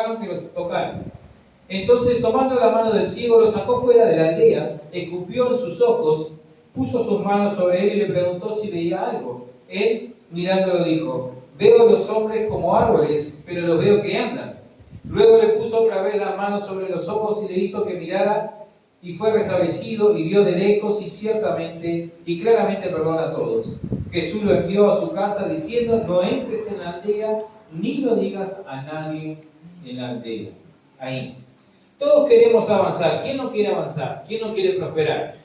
dejaron que los tocaran. Entonces, tomando la mano del ciego, lo sacó fuera de la aldea, escupió en sus ojos, puso sus manos sobre él y le preguntó si veía algo. Él, mirándolo, dijo: veo los hombres como árboles, pero los veo que andan. Luego le puso otra vez las manos sobre los ojos y le hizo que mirara, y fue restablecido y vio de lejos y ciertamente y claramente perdona a todos. Jesús lo envió a su casa diciendo: no entres en la aldea ni lo digas a nadie en la aldea. Ahí. Todos queremos avanzar. ¿Quién no quiere avanzar? ¿Quién no quiere prosperar?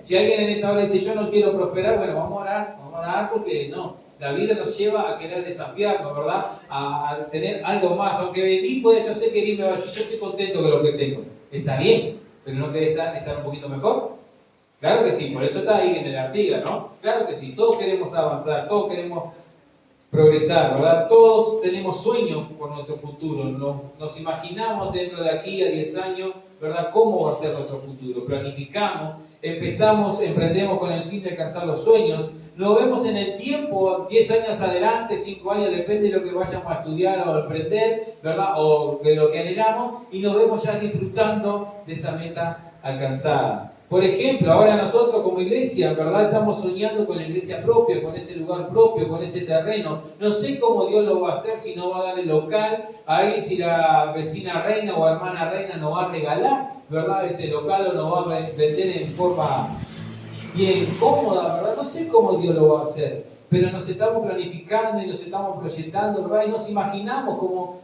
Si alguien en esta hora dice: yo no quiero prosperar, bueno, vamos a orar porque no. La vida nos lleva a querer desafiarnos, ¿verdad? A tener algo más. Aunque Eli puede, yo sé que Eli me va a decir: yo estoy contento con lo que tengo. Está bien, pero ¿no querés estar un poquito mejor? Claro que sí, por eso está ahí en el Artigas, ¿no? Claro que sí, todos queremos avanzar, todos queremos progresar, ¿verdad? Todos tenemos sueños por nuestro futuro, nos imaginamos dentro de aquí a 10 años, ¿verdad? ¿Cómo va a ser nuestro futuro? Planificamos, emprendemos con el fin de alcanzar los sueños, lo vemos en el tiempo, 10 años adelante, 5 años, depende de lo que vayamos a estudiar o a emprender, ¿verdad? O de lo que anhelamos, y nos vemos ya disfrutando de esa meta alcanzada. Por ejemplo, ahora nosotros como iglesia, ¿verdad? Estamos soñando con la iglesia propia, con ese lugar propio, con ese terreno. No sé cómo Dios lo va a hacer, si no va a dar el local, ahí si la vecina reina o hermana reina nos va a regalar, ¿verdad? Ese local o nos va a vender en forma bien cómoda, ¿verdad? No sé cómo Dios lo va a hacer, pero nos estamos planificando y nos estamos proyectando, ¿verdad? Y nos imaginamos cómo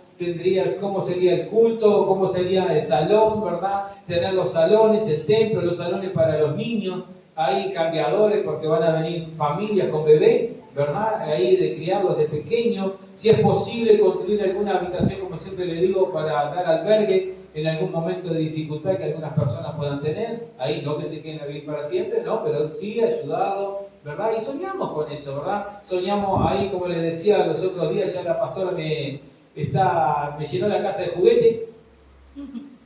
sería el culto, cómo sería el salón, ¿verdad? Tener los salones, el templo, los salones para los niños, hay cambiadores porque van a venir familias con bebé, ¿verdad? Ahí de criarlos de pequeños, si es posible construir alguna habitación, como siempre le digo, para dar albergue en algún momento de dificultad que algunas personas puedan tener, ahí no que se queden a vivir para siempre, no, pero sí ayudarlos, ¿verdad? Y soñamos con eso, ¿verdad? Soñamos ahí, como les decía los otros días, ya la pastora me llenó la casa de juguete.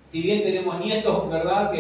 Si bien tenemos nietos, ¿verdad?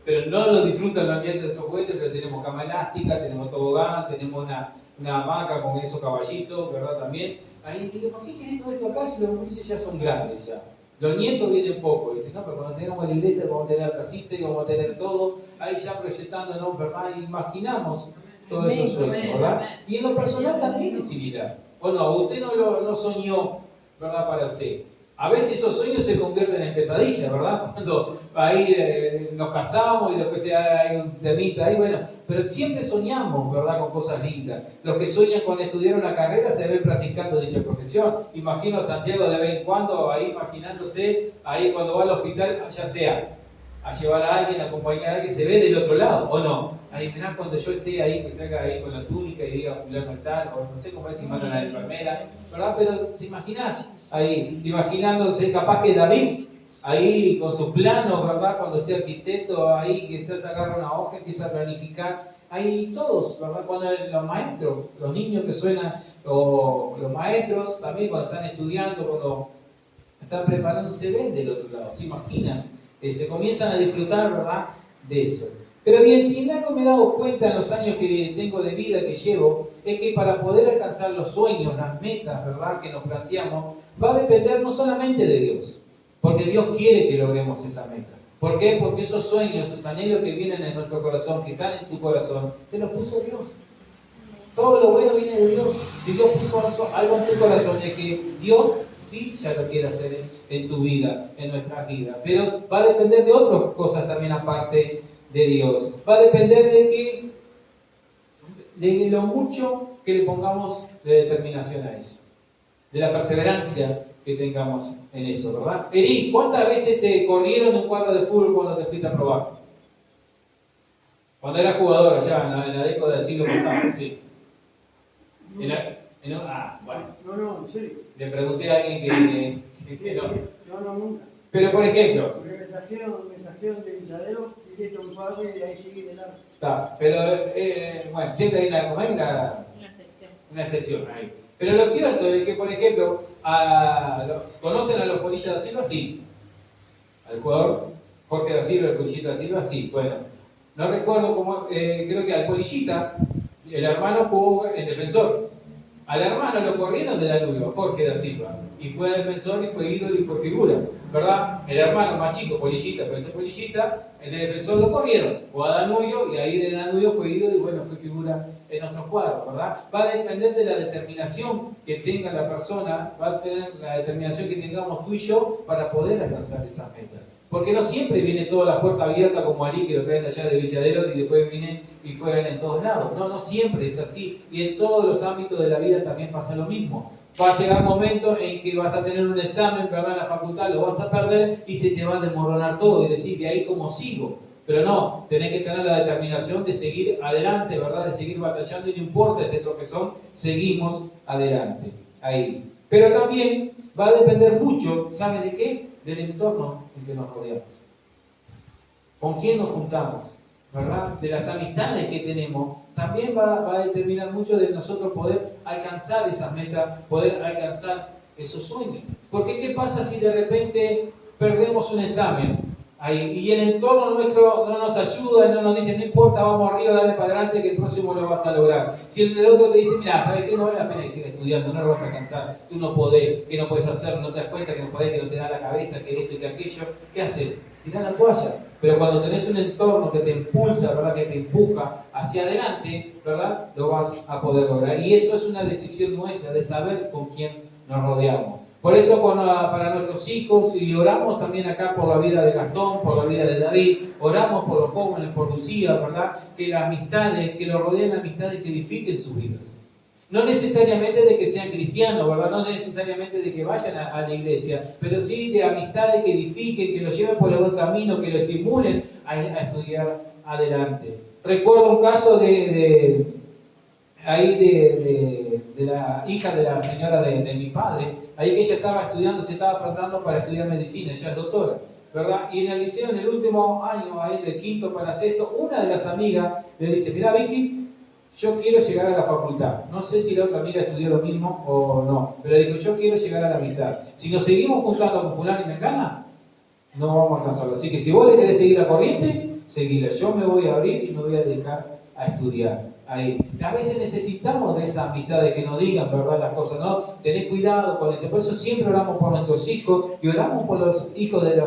Pero no lo disfrutan los nietos de esos juguetes, pero tenemos cama elástica, tenemos tobogán, tenemos una hamaca con esos caballitos, ¿verdad? También. Ahí digo: ¿por qué querés todo esto acá si los gurises ya son grandes ya? Los nietos vienen poco. Dicen: no, pero cuando tengamos la iglesia vamos a tener casita y vamos a tener todo. Ahí ya proyectándonos, ¿verdad? Imaginamos todos esos sueños, ¿verdad? Y en lo personal también es similar. ¿O no? Usted no soñó, ¿verdad? Para usted. A veces esos sueños se convierten en pesadillas, ¿verdad? Cuando ahí nos casamos y después hay un temita ahí, bueno, pero siempre soñamos, ¿verdad? Con cosas lindas. Los que sueñan con estudiar una carrera se ven practicando dicha profesión. Imagino a Santiago de vez en cuando ahí imaginándose, ahí cuando va al hospital, ya sea a llevar a alguien, a acompañar a alguien, se ve del otro lado, ¿o no? Ahí mirá cuando yo esté ahí, que salga ahí con la túnica y diga fulano tal, o no sé cómo es, si mano la enfermera, ¿verdad? Pero se imaginás ahí, imaginándose capaz que David, ahí con sus planos, ¿verdad? Cuando sea arquitecto, ahí que se agarra una hoja, empieza a planificar, ahí todos, ¿verdad? Cuando los maestros, los niños que suenan, o los maestros también cuando están estudiando, cuando están preparando, se ven del otro lado, se imaginan, se comienzan a disfrutar, ¿verdad? De eso. Pero bien, si en algo me he dado cuenta en los años que tengo de vida, que llevo, es que para poder alcanzar los sueños, las metas, ¿verdad?, que nos planteamos, va a depender no solamente de Dios, porque Dios quiere que logremos esa meta. ¿Por qué? Porque esos sueños, esos anhelos que vienen en nuestro corazón, que están en tu corazón, te los puso Dios. Todo lo bueno viene de Dios. Si Dios puso algo en tu corazón, es que Dios sí ya lo quiere hacer en tu vida, en nuestra vida. Pero va a depender de otras cosas también aparte de Dios. Va a depender de lo mucho que le pongamos de determinación a eso. De la perseverancia que tengamos en eso, ¿verdad? Eri, ¿cuántas veces te corrieron un cuadro de fútbol cuando te fuiste a probar? Cuando eras jugador allá en la década del siglo pasado, sí. Bueno. No, sí. Le pregunté a alguien que no. No, nunca. Pero por ejemplo. Porque me trajeron de hinchadero y le un cuadro y ahí seguí de largo. Está, pero bueno, siempre hay una excepción ahí. Pero lo cierto es que, por ejemplo, ¿conocen a los Polillas da Silva? Sí. Al jugador Jorge da Silva, el Polillita da Silva, sí. Bueno, no recuerdo cómo, creo que al Polillita, el hermano jugó en Defensor. Al hermano lo corrieron de Danubio, Jorge da Silva, y fue defensor y fue ídolo y fue figura, ¿verdad? El hermano más chico, Polillita, pero ese Polillita, el de defensor lo corrieron, fue a Danubio y ahí de Danubio fue ídolo y bueno, fue figura en nuestros cuadros, ¿verdad? Va a depender de la determinación que tenga la persona, va a tener la determinación que tengamos tú y yo para poder alcanzar esa meta. Porque no siempre viene toda la puerta abierta como Ari, que lo traen allá de Villadero y después vienen y juegan en todos lados. No, no siempre es así. Y en todos los ámbitos de la vida también pasa lo mismo. Va a llegar momentos en que vas a tener un examen, ¿verdad? En la facultad lo vas a perder y se te va a desmoronar todo y decir, de ahí cómo sigo. Pero no, tenés que tener la determinación de seguir adelante, ¿verdad? De seguir batallando y no importa este tropezón, seguimos adelante. Ahí. Pero también va a depender mucho, ¿sabe de qué? Del entorno en que nos rodeamos. ¿Con quién nos juntamos? ¿Verdad? De las amistades que tenemos. También va a determinar mucho de nosotros poder alcanzar esas metas, poder alcanzar esos sueños. Porque ¿qué pasa si de repente perdemos un examen? Ahí, y el entorno nuestro no nos ayuda, no nos dice, no importa, vamos arriba, dale para adelante, que el próximo lo vas a lograr. Si el otro te dice, mira, ¿sabes qué? No vale la pena que sigas estudiando, no lo vas a alcanzar, tú no podés, que no puedes hacerlo, no te das cuenta que no podés, que no te da la cabeza, que esto y que aquello, ¿qué haces? Tirá la toalla. Pero cuando tenés un entorno que te impulsa, ¿verdad? Que te empuja hacia adelante, ¿verdad? Lo vas a poder lograr. Y eso es una decisión nuestra, de saber con quién nos rodeamos. Por eso para nuestros hijos, y oramos también acá por la vida de Gastón, por la vida de David, oramos por los jóvenes, por Lucía, ¿verdad? Que las amistades, que los rodeen amistades que edifiquen sus vidas. No necesariamente de que sean cristianos, ¿verdad? No necesariamente de que vayan a la iglesia, pero sí de amistades que edifiquen, que los lleven por el buen camino, que lo estimulen a estudiar adelante. Recuerdo un caso de la hija de la señora de mi padre, ahí que ella estaba estudiando, se estaba preparando para estudiar medicina, ella es doctora, ¿verdad? Y en el liceo, en el último año, ahí de quinto para sexto, una de las amigas le dice, mira Vicky, yo quiero llegar a la facultad. No sé si la otra amiga estudió lo mismo o no, pero dijo, yo quiero llegar a la mitad. Si nos seguimos juntando con fulano y mengana, no vamos a alcanzarlo. Así que si vos le querés seguir la corriente, seguila. Yo me voy a abrir y me voy a dedicar a estudiar. Ahí. A veces necesitamos de esa amistad de que nos digan, ¿verdad? Las cosas, ¿no? Tened cuidado con esto. Por eso siempre oramos por nuestros hijos y oramos por los hijos de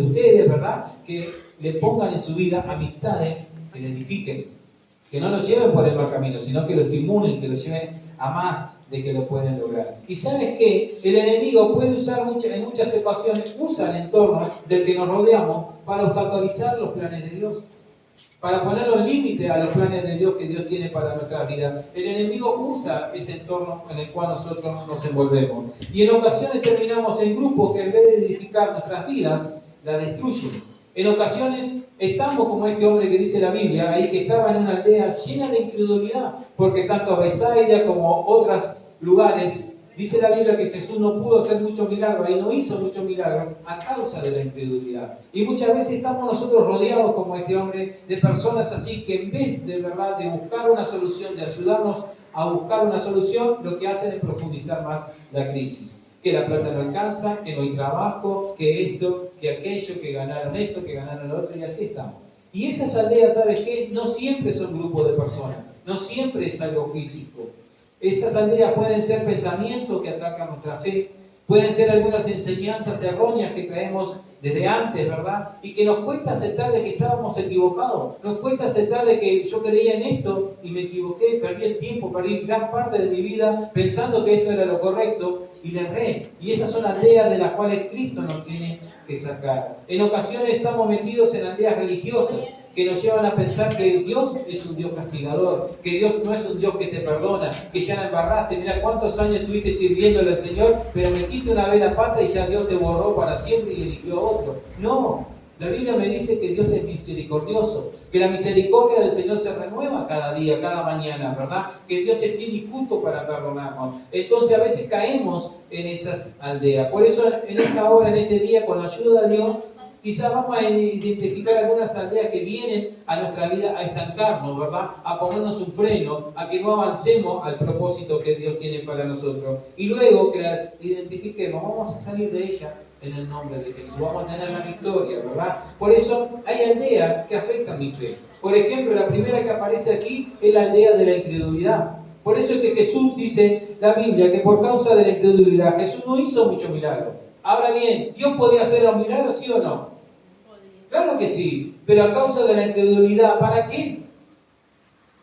ustedes, ¿verdad? Que le pongan en su vida amistades que le edifiquen. Que no lo lleven por el mal camino, sino que lo estimulen, que lo lleven a más de que lo pueden lograr. Y ¿sabes qué? El enemigo puede usar en muchas ocasiones, usa el entorno del que nos rodeamos para obstaculizar los planes de Dios. Para poner los límites a los planes de Dios que Dios tiene para nuestra vida. El enemigo usa ese entorno en el cual nosotros nos envolvemos. Y en ocasiones terminamos en grupos que en vez de edificar nuestras vidas, la destruyen. En ocasiones estamos como este hombre que dice la Biblia, ahí que estaba en una aldea llena de incredulidad, porque tanto Besaida como otros lugares, dice la Biblia que Jesús no pudo hacer muchos milagros, ahí no hizo muchos milagros a causa de la incredulidad. Y muchas veces estamos nosotros rodeados como este hombre de personas así que en vez de verdad de buscar una solución, de ayudarnos a buscar una solución, lo que hacen es profundizar más la crisis. Que la plata no alcanza, que no hay trabajo, que esto, que aquello, que ganaron esto, que ganaron lo otro, y así estamos. Y esas aldeas, ¿sabes qué? No siempre son grupos de personas, no siempre es algo físico. Esas aldeas pueden ser pensamientos que atacan nuestra fe, pueden ser algunas enseñanzas erróneas que traemos desde antes, ¿verdad? Y que nos cuesta aceptar de que estábamos equivocados, nos cuesta aceptar de que yo creía en esto y me equivoqué, perdí el tiempo, perdí gran parte de mi vida pensando que esto era lo correcto y le erré. Y esas son aldeas de las cuales Cristo nos tiene que sacar. En ocasiones estamos metidos en aldeas religiosas que nos llevan a pensar que Dios es un Dios castigador, que Dios no es un Dios que te perdona, que ya la embarraste, mira cuántos años estuviste sirviéndole al Señor, pero metiste una vez la pata y ya Dios te borró para siempre y eligió a otro. No, la Biblia me dice que Dios es misericordioso, que la misericordia del Señor se renueva cada día, cada mañana, ¿verdad? Que Dios es fiel y justo para perdonarnos. Entonces a veces caemos en esas aldeas. Por eso en esta hora, en este día, con la ayuda de Dios, quizás vamos a identificar algunas aldeas que vienen a nuestra vida a estancarnos, ¿verdad? A ponernos un freno, a que no avancemos al propósito que Dios tiene para nosotros. Y luego que las identifiquemos, vamos a salir de ellas en el nombre de Jesús. Vamos a tener la victoria, ¿verdad? Por eso hay aldeas que afectan mi fe. Por ejemplo, la primera que aparece aquí es la aldea de la incredulidad. Por eso es que Jesús dice la Biblia que por causa de la incredulidad Jesús no hizo mucho milagro. Ahora bien, ¿Dios podía hacer los milagros, sí o no? Claro que sí, pero a causa de la incredulidad, ¿para qué?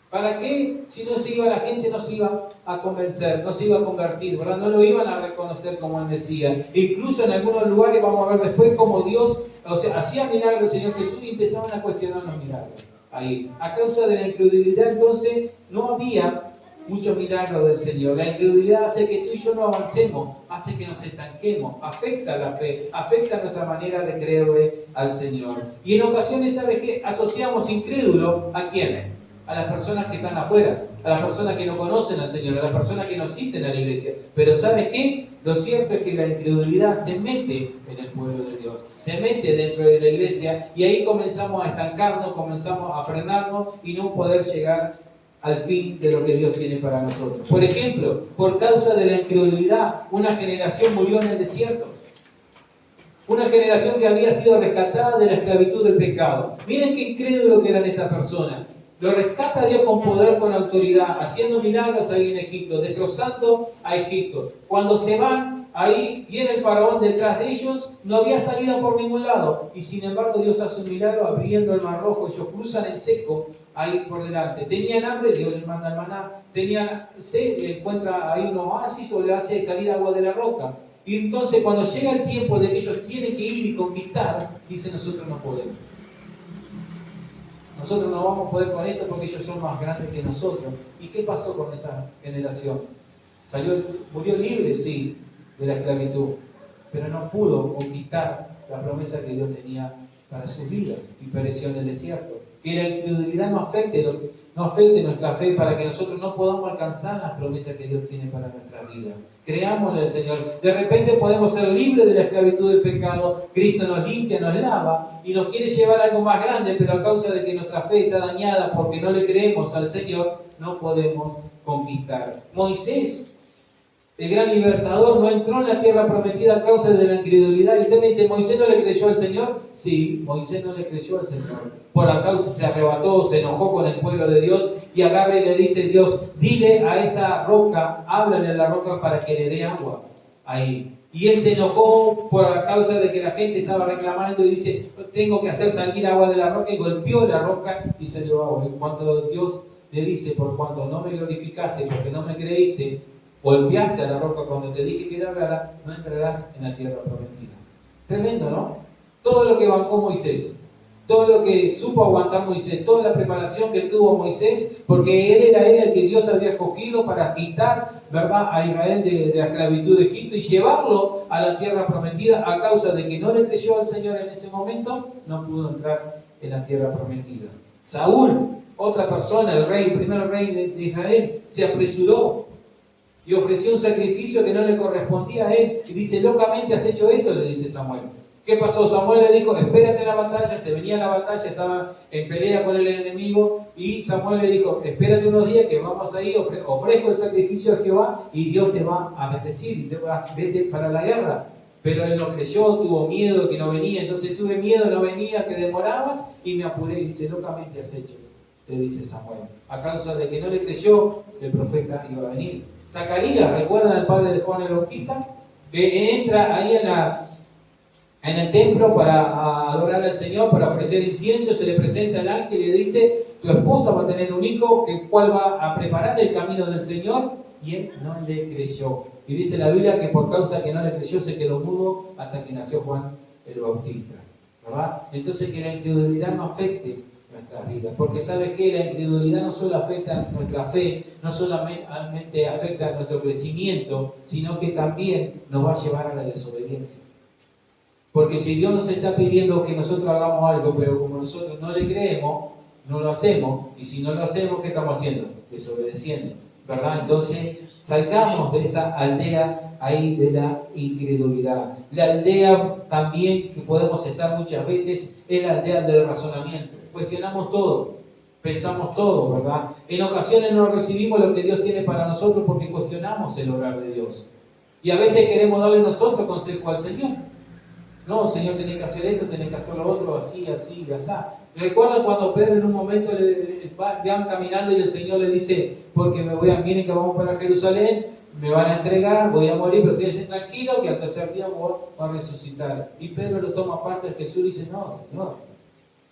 ¿Para qué? Si no se iba, la gente no se iba a convencer, no se iba a convertir, ¿verdad? No lo iban a reconocer como el Mesías. Incluso en algunos lugares, vamos a ver después, cómo Dios, hacía milagros el Señor Jesús y empezaban a cuestionar los milagros. Ahí. A causa de la incredulidad, entonces, no había muchos milagros del Señor. La incredulidad hace que tú y yo no avancemos, hace que nos estanquemos, afecta la fe, afecta nuestra manera de creerle al Señor. Y en ocasiones, ¿sabes qué? Asociamos incrédulo ¿a quiénes? A las personas que están afuera, a las personas que no conocen al Señor, a las personas que no asisten a la iglesia. Pero ¿sabes qué? Lo cierto es que la incredulidad se mete en el pueblo de Dios, se mete dentro de la iglesia y ahí comenzamos a estancarnos, comenzamos a frenarnos y no poder llegar al fin de lo que Dios tiene para nosotros. Por ejemplo, por causa de la incredulidad, una generación murió en el desierto. Una generación que había sido rescatada de la esclavitud del pecado. Miren qué incrédulo que eran estas personas. Lo rescata Dios con poder, con autoridad, haciendo milagros ahí en Egipto, destrozando a Egipto. Cuando se van, ahí viene el faraón detrás de ellos, no había salida por ningún lado. Y sin embargo Dios hace un milagro abriendo el mar rojo, ellos cruzan en seco ahí por delante. Tenían hambre, Dios les manda el maná. Tenían sed, le encuentra ahí un oasis o le hace salir agua de la roca. Y entonces cuando llega el tiempo de que ellos tienen que ir y conquistar, dice nosotros no podemos. Nosotros no vamos a poder con esto porque ellos son más grandes que nosotros. ¿Y qué pasó con esa generación? Murió libre, sí, de la esclavitud, pero no pudo conquistar la promesa que Dios tenía para sus vidas y pereció en el desierto. Que la incredulidad no afecte nuestra fe para que nosotros no podamos alcanzar las promesas que Dios tiene para nuestra vida. Creámosle al Señor. De repente podemos ser libres de la esclavitud del pecado. Cristo nos limpia, nos lava y nos quiere llevar a algo más grande, pero a causa de que nuestra fe está dañada porque no le creemos al Señor, no podemos conquistar. Moisés, el gran libertador, no entró en la tierra prometida a causa de la incredulidad. Y usted me dice, ¿Moisés no le creyó al Señor? Sí, Moisés no le creyó al Señor. Por la causa se arrebató, se enojó con el pueblo de Dios y agarra y le dice Dios, dile a esa roca, háblale a la roca para que le dé agua. Ahí. Y él se enojó por la causa de que la gente estaba reclamando y dice, tengo que hacer salir agua de la roca, y golpeó la roca y salió agua. Y cuando Dios le dice, por cuanto no me glorificaste, porque no me creíste, golpeaste a la roca cuando te dije que le hablara, no entrarás en la tierra prometida. Tremendo, ¿no? Todo lo que bancó Moisés, todo lo que supo aguantar Moisés, toda la preparación que tuvo Moisés, porque él era el que Dios había escogido para quitar, ¿verdad?, a Israel de la esclavitud de Egipto y llevarlo a la tierra prometida. A causa de que no le creyó al Señor en ese momento, no pudo entrar en la tierra prometida. Saúl, otra persona, el primer rey de Israel, se apresuró y ofreció un sacrificio que no le correspondía a él. Y dice, locamente has hecho esto, le dice Samuel. ¿Qué pasó? Samuel le dijo, espérate en la batalla, se venía la batalla, estaba en pelea con el enemigo, y Samuel le dijo, espérate unos días que vamos a ir, ofrezco el sacrificio a Jehová y Dios te va a bendecir y vete para la guerra. Pero él no creyó, tuvo miedo que no venía, entonces tuve miedo, no venía, que demorabas y me apuré. Y dice, locamente has hecho, le dice Samuel. A causa de que no le creyó, el profeta iba a venir. Zacarías, ¿recuerdan al padre de Juan el Bautista? Que entra ahí en el templo para adorar al Señor, para ofrecer incienso, se le presenta el ángel y le dice, tu esposa va a tener un hijo, el cual va a preparar el camino del Señor, y él no le creyó. Y dice la Biblia que por causa que no le creyó se quedó mudo hasta que nació Juan el Bautista, ¿verdad? Entonces que la incredulidad no afecte nuestras vidas, porque ¿sabes qué? La incredulidad no solo afecta nuestra fe, no solamente afecta nuestro crecimiento, sino que también nos va a llevar a la desobediencia. Porque si Dios nos está pidiendo que nosotros hagamos algo, pero como nosotros no le creemos, no lo hacemos, y si no lo hacemos, ¿qué estamos haciendo? Desobedeciendo, ¿verdad? Entonces, salgamos de esa aldea ahí de la incredulidad. La aldea también que podemos estar muchas veces es la aldea del razonamiento. Cuestionamos todo, pensamos todo, ¿verdad? En ocasiones no recibimos lo que Dios tiene para nosotros porque cuestionamos el obrar de Dios. Y a veces queremos darle nosotros consejo al Señor. No, Señor, tenés que hacer esto, tenés que hacer lo otro, así, así, así. ¿Recuerdan cuando Pedro en un momento van caminando y el Señor le dice, porque miren que vamos para Jerusalén, me van a entregar, voy a morir, pero quédense tranquilos que al tercer día voy a resucitar? Y Pedro lo toma aparte de Jesús y dice, no, Señor,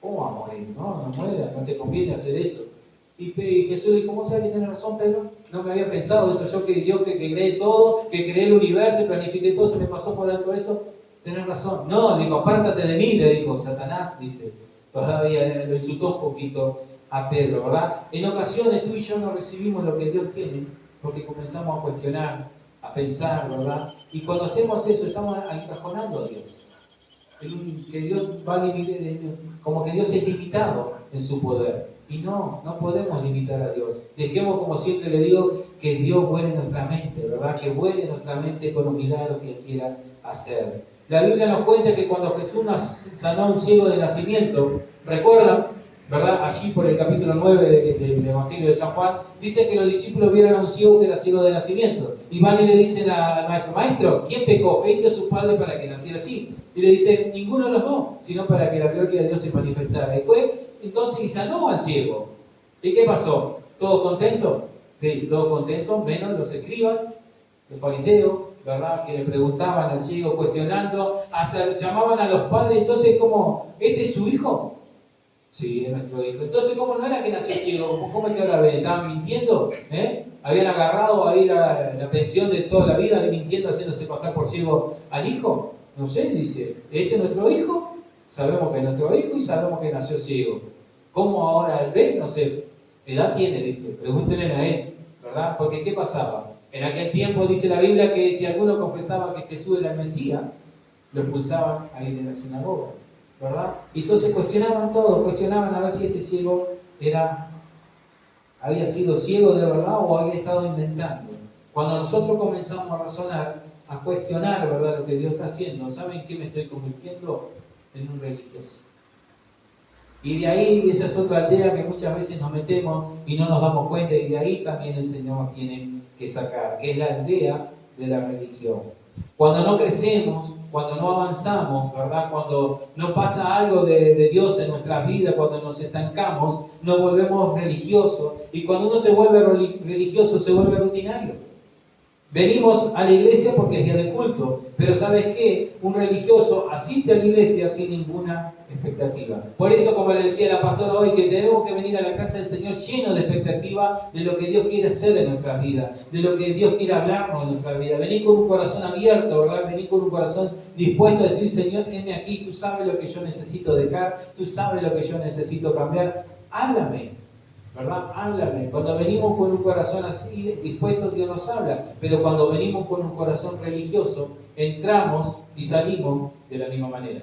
¿cómo va a morir? No muera, no te conviene hacer eso. Y Jesús dijo, ¿cómo sabes que tienes razón, Pedro? No me había pensado eso, yo que Dios que creé todo, que creé el universo y planifiqué todo, se me pasó por alto eso. Tenés razón. No, dijo, apártate de mí, le dijo Satanás, dice. Todavía lo insultó un poquito a Pedro, ¿verdad? En ocasiones tú y yo no recibimos lo que Dios tiene porque comenzamos a cuestionar, a pensar, ¿verdad? Y cuando hacemos eso estamos encajonando a Dios. Que Dios como que Dios es limitado en su poder. Y no podemos limitar a Dios. Dejemos, como siempre le digo, que Dios vuele en nuestra mente, ¿verdad? Que vuele en nuestra mente con los milagros que Él quiera hacer. La Biblia nos cuenta que cuando Jesús sanó a un ciego de nacimiento, ¿recuerdan? ¿Verdad? Allí por el capítulo 9 del Evangelio de San Juan, dice que los discípulos vieron a un ciego que era ciego de nacimiento. Y van y le dicen al maestro, maestro, ¿quién pecó? ¿Este o su padre para que naciera así? Y le dice, ninguno de los dos, sino para que la gloria de Dios se manifestara. Y fue entonces y sanó al ciego. ¿Y qué pasó? ¿Todos contentos? Sí, todos contentos, menos los escribas, los fariseos, ¿verdad? Que le preguntaban al ciego, cuestionando, hasta llamaban a los padres. Entonces, ¿cómo? ¿Este es su hijo? Sí, es nuestro hijo. Entonces, ¿cómo no era que nació ciego? ¿Cómo es que ahora ve? ¿Estaban mintiendo? ¿Habían agarrado ahí la pensión de toda la vida, mintiendo, haciéndose pasar por ciego al hijo? No sé, dice, ¿este es nuestro hijo? Sabemos que es nuestro hijo y sabemos que nació ciego. ¿Cómo ahora él ve? No sé, edad tiene, dice, pregúntenle a él, ¿verdad? Porque ¿qué pasaba? En aquel tiempo dice la Biblia que si alguno confesaba que Jesús era el Mesías, lo expulsaban ahí de la sinagoga, ¿verdad? Y entonces cuestionaban todo, cuestionaban a ver si este ciego había sido ciego de verdad o había estado inventando. Cuando nosotros comenzamos a razonar, a cuestionar, ¿verdad?, lo que Dios está haciendo, ¿saben qué me estoy convirtiendo? En un religioso. Y de ahí, esa es otra aldea que muchas veces nos metemos y no nos damos cuenta, y de ahí también el Señor nos tiene que sacar, que es la aldea de la religión. Cuando no crecemos, cuando no avanzamos, ¿verdad? Cuando no pasa algo de Dios en nuestras vidas, cuando nos estancamos, nos volvemos religiosos, y cuando uno se vuelve religioso, se vuelve rutinario. Venimos a la iglesia porque es día de culto, pero ¿sabes qué? Un religioso asiste a la iglesia sin ninguna expectativa. Por eso, como le decía la pastora hoy, que tenemos que venir a la casa del Señor lleno de expectativa de lo que Dios quiere hacer en nuestras vidas, de lo que Dios quiere hablarnos en nuestra vida. Venir con un corazón abierto, ¿verdad? Venir con un corazón dispuesto a decir, Señor, heme aquí, tú sabes lo que yo necesito dejar, tú sabes lo que yo necesito cambiar, háblame. ¿Verdad? Háblame. Cuando venimos con un corazón así dispuesto, Dios nos habla. Pero cuando venimos con un corazón religioso, entramos y salimos de la misma manera.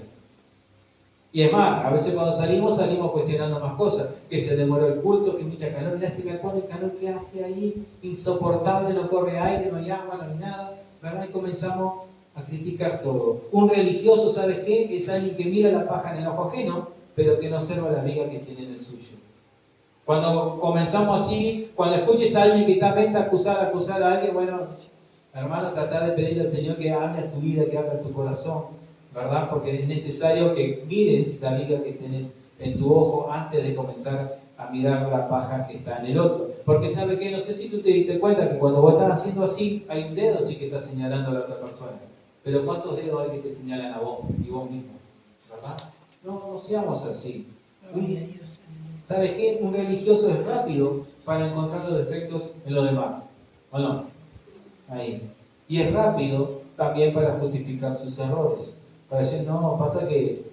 Y es más, a veces cuando salimos cuestionando más cosas. Que se demoró el culto, que mucha calor. Mira, si me acuerdo el calor que hace ahí, insoportable, no corre aire, no hay agua, no hay nada. ¿Verdad? Y comenzamos a criticar todo. Un religioso, ¿sabes qué? Es alguien que mira la paja en el ojo ajeno, pero que no observa la viga que tiene en el suyo. Cuando comenzamos así, cuando escuches a alguien que está mente a acusar a alguien, bueno, hermano, tratar de pedirle al Señor que hable a tu vida, que hable a tu corazón, ¿verdad? Porque es necesario que mires la viga que tienes en tu ojo antes de comenzar a mirar la paja que está en el otro. Porque ¿sabe qué? No sé si tú te diste cuenta que cuando vos estás haciendo así, hay un dedo sí que está señalando a la otra persona. Pero ¿cuántos dedos hay que te señalan a vos y vos mismo? ¿Verdad? No seamos así. ¿Sabes qué? Un religioso es rápido para encontrar los defectos en los demás, ¿o no? Ahí. Y es rápido también para justificar sus errores. Para decir, no, pasa que,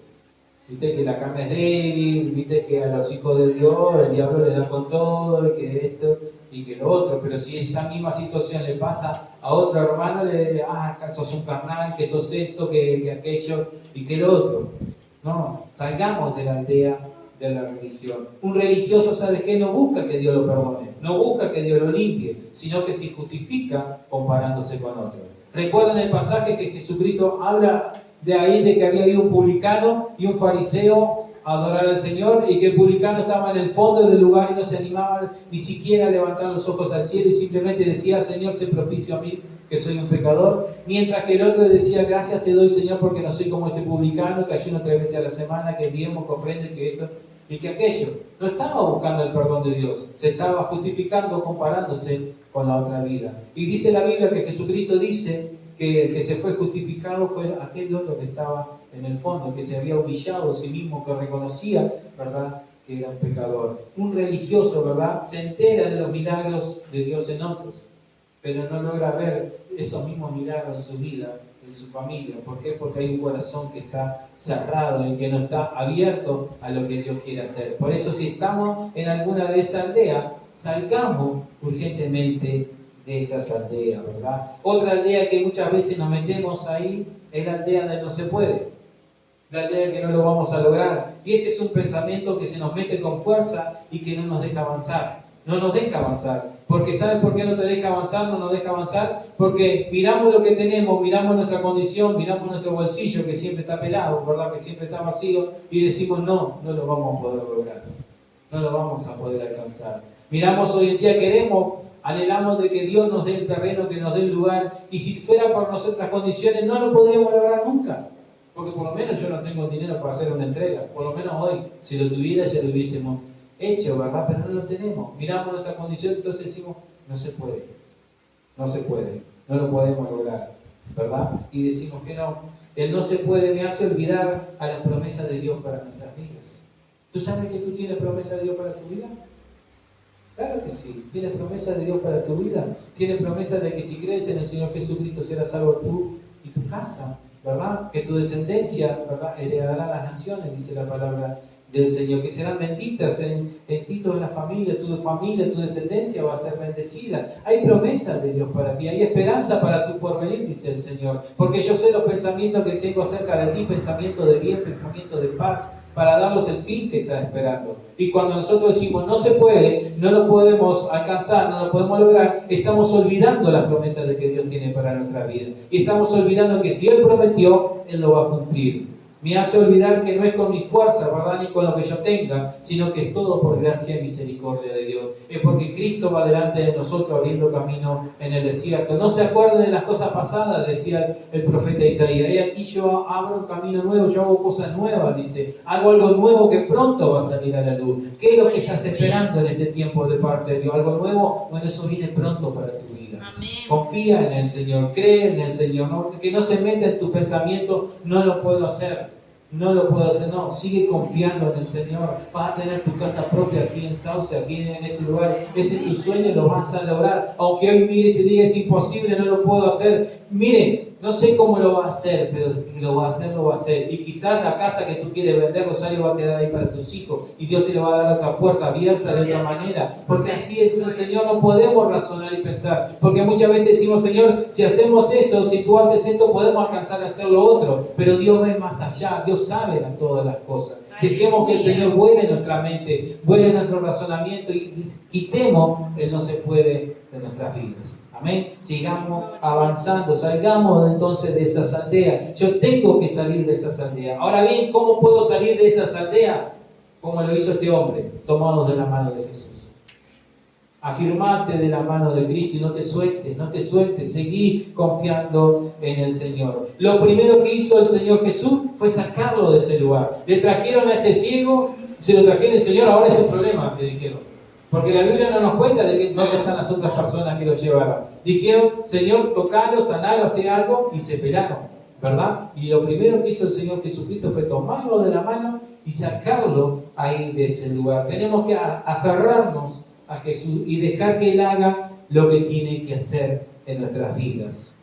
viste que la carne es débil, viste que a los hijos de Dios el diablo le da con todo, y que esto y que lo otro. Pero si esa misma situación le pasa a otro hermano, le sos un carnal, que sos esto, que aquello y que lo otro. No, salgamos de la aldea de la religión. Un religioso, ¿sabes qué? No busca que Dios lo perdone, no busca que Dios lo limpie, sino que se justifica comparándose con otros. ¿Recuerdan el pasaje que Jesucristo habla de ahí, de que había ido un publicano y un fariseo a adorar al Señor, y que el publicano estaba en el fondo del lugar y no se animaba ni siquiera a levantar los ojos al cielo y simplemente decía, Señor, sé propicio a mí, que soy un pecador, mientras que el otro decía, gracias te doy, Señor, porque no soy como este publicano, que ayuno 3 veces a la semana, que diezmo, que ofrende, que esto y que aquello. No estaba buscando el perdón de Dios, se estaba justificando, comparándose con la otra vida. Y dice la Biblia que Jesucristo dice que el que se fue justificado fue aquel otro que estaba en el fondo, que se había humillado a sí mismo, que reconocía, ¿verdad?, que era un pecador. Un religioso, ¿verdad?, se entera de los milagros de Dios en otros, pero no logra ver esos mismos milagros en su vida, en su familia. ¿Por qué? Porque hay un corazón que está cerrado y que no está abierto a lo que Dios quiere hacer. Por eso, si estamos en alguna de esas aldeas, salgamos urgentemente de esas aldeas, ¿verdad? Otra aldea que muchas veces nos metemos ahí es la aldea donde no se puede, la aldea que no lo vamos a lograr. Y este es un pensamiento que se nos mete con fuerza y que no nos deja avanzar. No nos deja avanzar. Porque ¿sabes por qué no te deja avanzar? No nos deja avanzar porque miramos lo que tenemos, miramos nuestra condición, miramos nuestro bolsillo que siempre está pelado, ¿verdad?, que siempre está vacío, y decimos no lo vamos a poder lograr, no lo vamos a poder alcanzar. Miramos hoy en día, anhelamos de que Dios nos dé el terreno, que nos dé el lugar, y si fuera por nuestras condiciones no lo podríamos lograr nunca, porque por lo menos yo no tengo dinero para hacer una entrega, por lo menos hoy, si lo tuviera ya lo hubiésemos hecho, ¿verdad? Pero no lo tenemos. Miramos nuestra condición, entonces decimos, no se puede, no lo podemos lograr, ¿verdad? Y decimos que no. El no se puede me hace olvidar a las promesas de Dios para nuestras vidas. ¿Tú sabes que tú tienes promesa de Dios para tu vida? Claro que sí. ¿Tienes promesa de Dios para tu vida? ¿Tienes promesa de que si crees en el Señor Jesucristo serás salvo tú y tu casa? ¿Verdad? Que tu descendencia, ¿verdad?, heredará las naciones, dice la palabra del Señor, que serán benditas en ti toda la familia, tu descendencia va a ser bendecida. Hay promesas de Dios para ti, hay esperanza para tu porvenir, dice el Señor, porque yo sé los pensamientos que tengo acerca de ti, pensamiento de bien, pensamiento de paz, para darlos el fin que estás esperando. Y cuando nosotros decimos no se puede, no lo podemos alcanzar, no lo podemos lograr, estamos olvidando las promesas de que Dios tiene para nuestra vida. Y estamos olvidando que si Él prometió, Él lo va a cumplir. Me hace olvidar que no es con mi fuerza, ¿verdad?, ni con lo que yo tenga, sino que es todo por gracia y misericordia de Dios. Es porque Cristo va delante de nosotros abriendo camino en el desierto. No se acuerden de las cosas pasadas, decía el profeta Isaías. Y aquí yo abro un camino nuevo, yo hago cosas nuevas, dice. Hago algo nuevo que pronto va a salir a la luz. ¿Qué es lo que estás esperando en este tiempo de parte de Dios? ¿Algo nuevo? Bueno, eso viene pronto para tu vida. Amén. Confía en el Señor, cree en el Señor, ¿no? Que no se meta en tu pensamiento, no lo puedo hacer, no, sigue confiando en el Señor. Vas a tener tu casa propia aquí en Sauce, aquí en este lugar, ese es tu sueño, lo vas a lograr, aunque hoy mires y digas es imposible, no lo puedo hacer. Mire, no sé cómo lo va a hacer, pero lo va a hacer. Y quizás la casa que tú quieres vender, Rosario, va a quedar ahí para tus hijos. Y Dios te le va a dar otra puerta abierta de otra manera. Porque así es el Señor, no podemos razonar y pensar. Porque muchas veces decimos, Señor, si hacemos esto, si tú haces esto, podemos alcanzar a hacer lo otro. Pero Dios ve más allá, Dios sabe todas las cosas. Dejemos que el Señor vuele en nuestra mente, vuele en nuestro razonamiento y quitemos el no se puede de nuestras vidas. Amén. Sigamos avanzando, salgamos entonces de esas aldeas. Yo tengo que salir de esas aldeas. Ahora bien, ¿cómo puedo salir de esas aldeas? Como lo hizo este hombre, tomados de la mano de Jesús. Afirmate de la mano de Cristo y no te sueltes, seguí confiando en el Señor. Lo primero que hizo el Señor Jesús fue sacarlo de ese lugar. Le trajeron a ese ciego, se lo trajeron al Señor, ahora es tu problema, le dijeron. Porque la Biblia no nos cuenta de que dónde están las otras personas que lo llevaron. Dijeron, Señor, tocalo, sanalo, hace algo, y se pelaron, ¿verdad? Y lo primero que hizo el Señor Jesucristo fue tomarlo de la mano y sacarlo ahí de ese lugar. Tenemos que aferrarnos a Jesús y dejar que Él haga lo que tiene que hacer en nuestras vidas.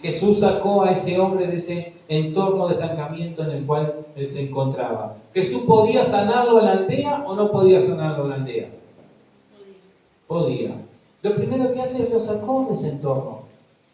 Jesús sacó a ese hombre de ese entorno de estancamiento en el cual él se encontraba. ¿Jesús podía sanarlo a la aldea o no podía sanarlo a la aldea? Podía. Lo primero que hace es lo sacó de ese entorno.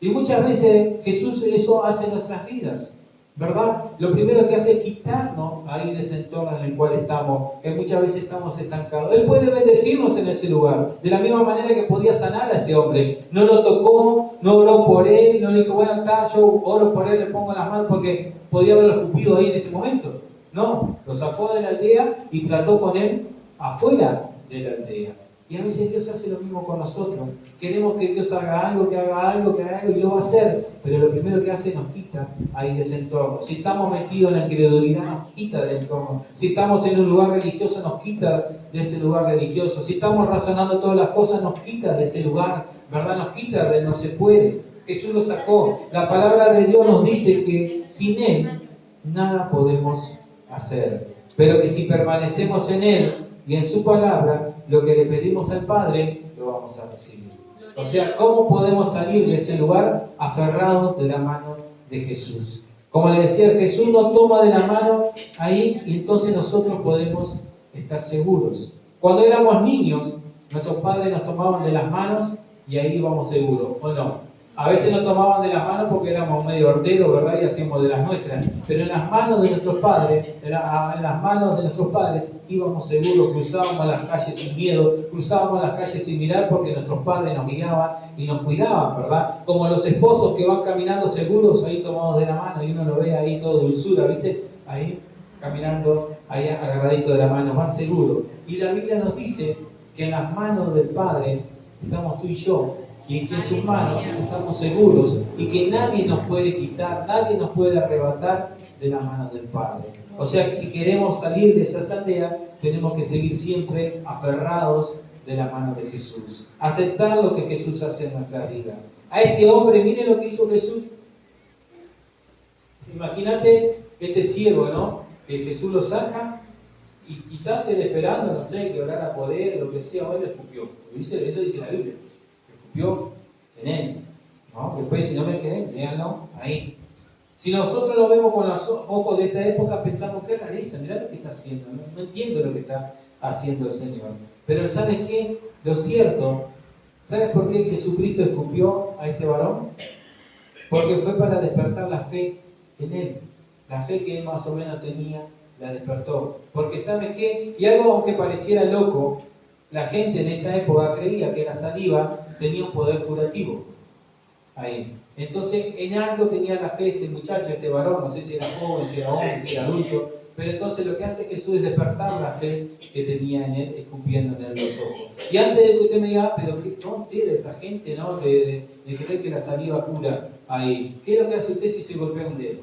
Y muchas veces Jesús eso hace en nuestras vidas, ¿verdad? Lo primero que hace es quitarnos ahí de ese entorno en el cual estamos, que muchas veces estamos estancados. Él puede bendecirnos en ese lugar, de la misma manera que podía sanar a este hombre. No lo tocó, no oró por él, no le dijo, bueno, está, yo oro por él, le pongo las manos, porque podía haberlo escupido ahí en ese momento. No, lo sacó de la aldea y trató con él afuera de la aldea. Y a veces Dios hace lo mismo con nosotros. Queremos que Dios haga algo, que haga algo, que haga algo, y lo va a hacer. Pero lo primero que hace nos quita ahí de ese entorno. Si estamos metidos en la incredulidad, nos quita del entorno. Si estamos en un lugar religioso, nos quita de ese lugar religioso. Si estamos razonando todas las cosas, nos quita de ese lugar, ¿verdad? Nos quita de no se puede. Jesús lo sacó. La palabra de Dios nos dice que sin Él nada podemos hacer. Pero que si permanecemos en Él y en su palabra, lo que le pedimos al Padre, lo vamos a recibir. O sea, ¿cómo podemos salir de ese lugar aferrados de la mano de Jesús? Como le decía, Jesús nos toma de la mano ahí y entonces nosotros podemos estar seguros. Cuando éramos niños, nuestros padres nos tomaban de las manos y ahí íbamos seguros, ¿o no? A veces nos tomaban de las manos porque éramos medio horteros, ¿verdad? Y hacíamos de las nuestras. Pero en las manos de nuestros padres, en las manos de nuestros padres íbamos seguros, cruzábamos las calles sin miedo, cruzábamos las calles sin mirar porque nuestros padres nos guiaban y nos cuidaban, ¿verdad? Como los esposos que van caminando seguros, ahí tomados de la mano y uno lo ve ahí todo dulzura, ¿viste? Ahí caminando, ahí agarradito de la mano, van seguros. Y la Biblia nos dice que en las manos del Padre estamos tú y yo, y que en sus manos estamos seguros y que nadie nos puede quitar, nadie nos puede arrebatar de las manos del Padre. O sea que si queremos salir de esa aldea, tenemos que seguir siempre aferrados de la mano de Jesús. Aceptar lo que Jesús hace en nuestra vida. A este hombre, miren lo que hizo Jesús. Imagínate este ciego, ¿no? Que Jesús lo saca y quizás él esperando, no sé, que orara por él, lo que sea, o él lo escupió. Eso dice la Biblia. Escupió en él, ¿no? Después, si no me creen, léanlo ahí. Si nosotros lo vemos con los ojos de esta época, pensamos, qué rareza, mirá lo que está haciendo, no entiendo lo que está haciendo el Señor. Pero ¿sabes qué? Lo cierto, ¿sabes por qué Jesucristo escupió a este varón? Porque fue para despertar la fe en él. La fe que él más o menos tenía, la despertó. Porque ¿sabes qué? Y algo aunque pareciera loco, la gente en esa época creía que la saliva tenía un poder curativo. Ahí. Entonces, en algo tenía la fe este muchacho, este varón, no sé si era joven, si era hombre, si era adulto, pero entonces lo que hace Jesús es despertar la fe que tenía en él, escupiendo en él los ojos. Y antes de que usted me diga, pero qué tontera esa gente, ¿no? De creer que la saliva cura ahí. ¿Qué es lo que hace usted si se golpea un dedo?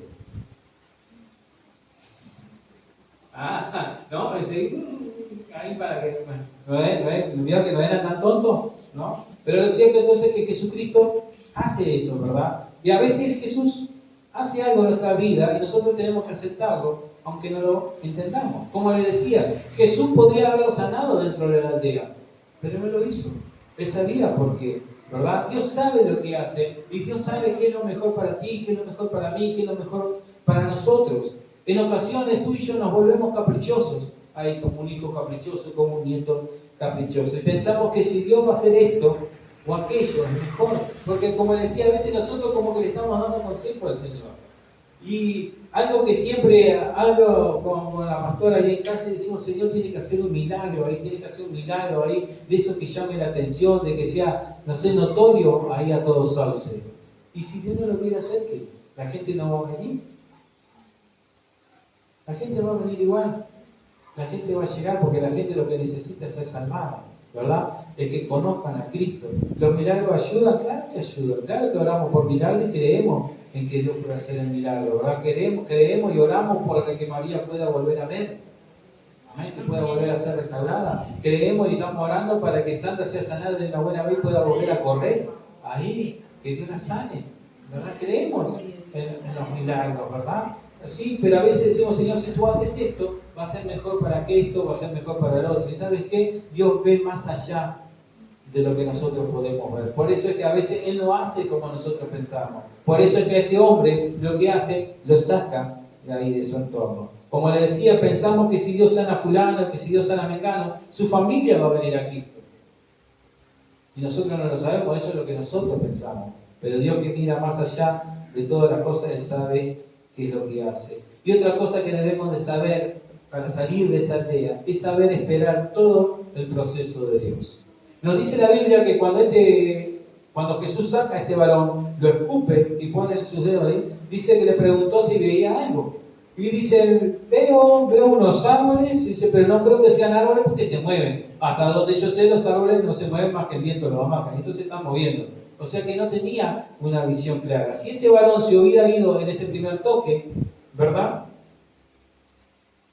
No, ahí para que, mirá que no eran tan tontos, ¿no? Pero lo cierto entonces es que Jesucristo hace eso, ¿verdad? Y a veces Jesús hace algo en nuestra vida y nosotros tenemos que aceptarlo, aunque no lo entendamos. Como le decía, Jesús podría haberlo sanado dentro de la aldea, pero no lo hizo. Él sabía por qué, ¿verdad? Dios sabe lo que hace y Dios sabe qué es lo mejor para ti, qué es lo mejor para mí, qué es lo mejor para nosotros. En ocasiones tú y yo nos volvemos caprichosos, ahí como un hijo caprichoso, como un nieto caprichoso. Y pensamos que si Dios va a hacer esto o aquello, es mejor. Porque como le decía, a veces nosotros como que le estamos dando consejo al Señor. Y algo que siempre hablo con la pastora ahí en casa y decimos, Señor, tiene que hacer un milagro ahí, tiene que hacer un milagro ahí, de eso que llame la atención, de que sea, no sé, notorio ahí a todos sauce. Y si Dios no lo quiere hacer, ¿qué? ¿La gente no va a venir? La gente va a venir igual. La gente va a llegar porque la gente lo que necesita es ser salvada, ¿verdad? Es que conozcan a Cristo. ¿Los milagros ayudan? Claro que ayudan. Claro que oramos por milagros y creemos en que Dios puede hacer el milagro, ¿verdad? Creemos y oramos por que María pueda volver a ver. Amén, que pueda volver a ser restaurada. Creemos y estamos orando para que Santa sea sanada de una buena vez y pueda volver a correr. Ahí, que Dios la sane, ¿verdad? Creemos en los milagros, ¿verdad? Sí, pero a veces decimos, Señor, si tú haces esto, va a ser mejor para que esto, va a ser mejor para el otro. ¿Y sabes qué? Dios ve más allá de lo que nosotros podemos ver. Por eso es que a veces Él no hace como nosotros pensamos. Por eso es que este hombre lo que hace, lo saca de ahí de su entorno. Como le decía, pensamos que si Dios sana a fulano, que si Dios sana a mengano, su familia va a venir a Cristo. Y nosotros no lo sabemos, eso es lo que nosotros pensamos. Pero Dios que mira más allá de todas las cosas, Él sabe qué es lo que hace. Y otra cosa que debemos de saber para salir de esa aldea es saber esperar todo el proceso de Dios. Nos dice la Biblia que cuando Jesús saca a este varón, lo escupe y pone sus dedos ahí, dice que le preguntó si veía algo. Y dice, veo unos árboles, y dice, pero no creo que sean árboles porque se mueven. Hasta donde yo sé, los árboles no se mueven más que el viento los amaca, entonces se están moviendo. O sea que no tenía una visión clara. Si este varón se hubiera ido en ese primer toque, ¿verdad?